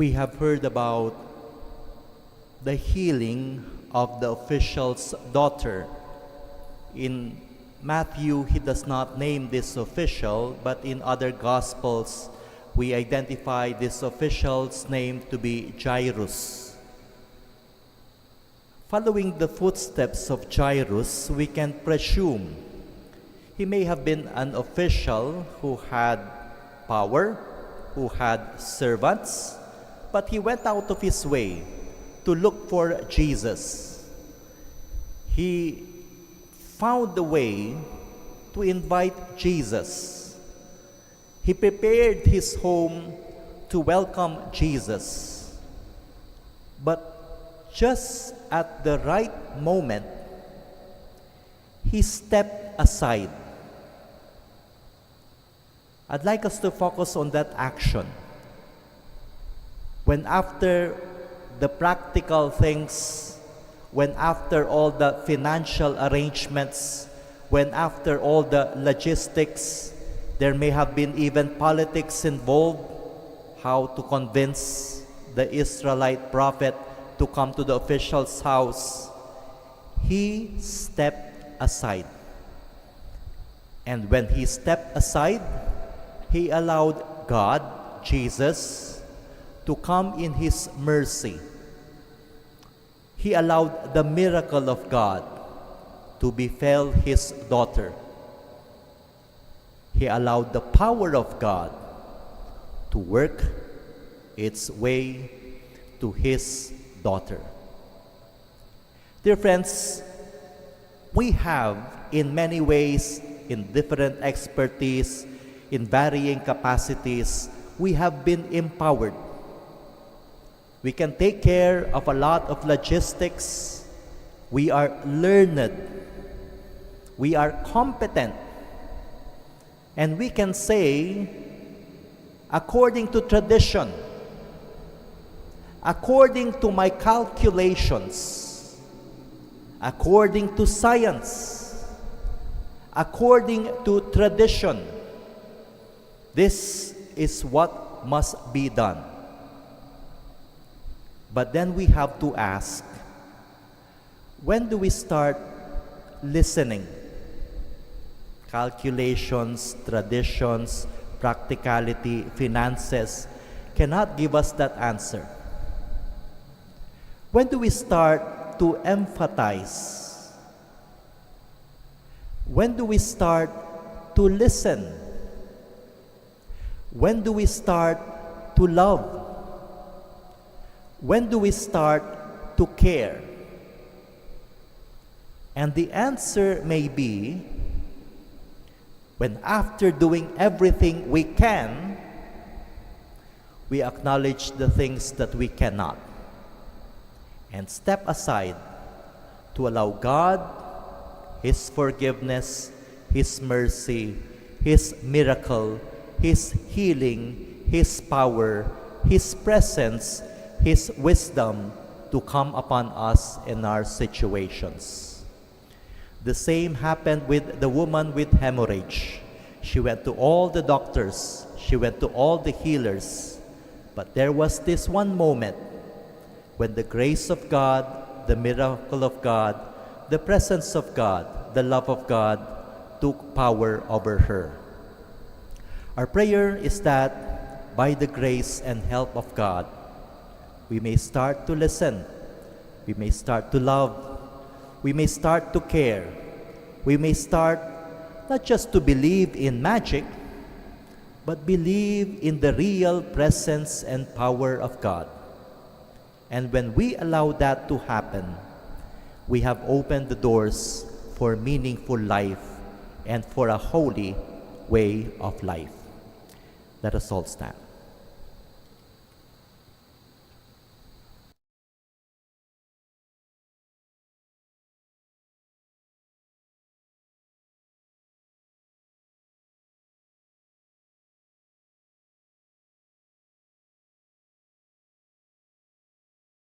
We have heard about the healing of the official's daughter. In Matthew, he does not name this official, but in other Gospels, we identify this official's name to be Jairus. Following the footsteps of Jairus, we can presume he may have been an official who had power, who had servants, but he went out of his way to look for Jesus. He found the way to invite Jesus. He prepared his home to welcome Jesus. But just at the right moment, he stepped aside. I'd like us to focus on that action. When after the practical things, when after all the financial arrangements, when after all the logistics, there may have been even politics involved, how to convince the Israelite prophet to come to the official's house, he stepped aside. And when he stepped aside, he allowed God, Jesus, to come in his mercy. He allowed the miracle of God to befall his daughter. He allowed the power of God to work its way to his daughter. Dear friends, we have in many ways, in different expertise, in varying capacities, we have been empowered. We can take care of a lot of logistics. We are learned. We are competent. And we can say, according to tradition, according to my calculations, according to science, according to tradition, this is what must be done. But then we have to ask, when do we start listening? Calculations, traditions, practicality, finances cannot give us that answer. When do we start to empathize? When do we start to listen? When do we start to love? When do we start to care? And the answer may be, when after doing everything we can, we acknowledge the things that we cannot, and step aside to allow God, his forgiveness, his mercy, his miracle, his healing, his power, his presence, his wisdom to come upon us in our situations. The same happened with the woman with hemorrhage. She went to all the doctors, she went to all the healers, but there was this one moment when the grace of God, the miracle of God, the presence of God, the love of God took power over her. Our prayer is that by the grace and help of God, we may start to listen, we may start to love, we may start to care, we may start not just to believe in magic, but believe in the real presence and power of God. And when we allow that to happen, we have opened the doors for meaningful life and for a holy way of life. Let us all stand.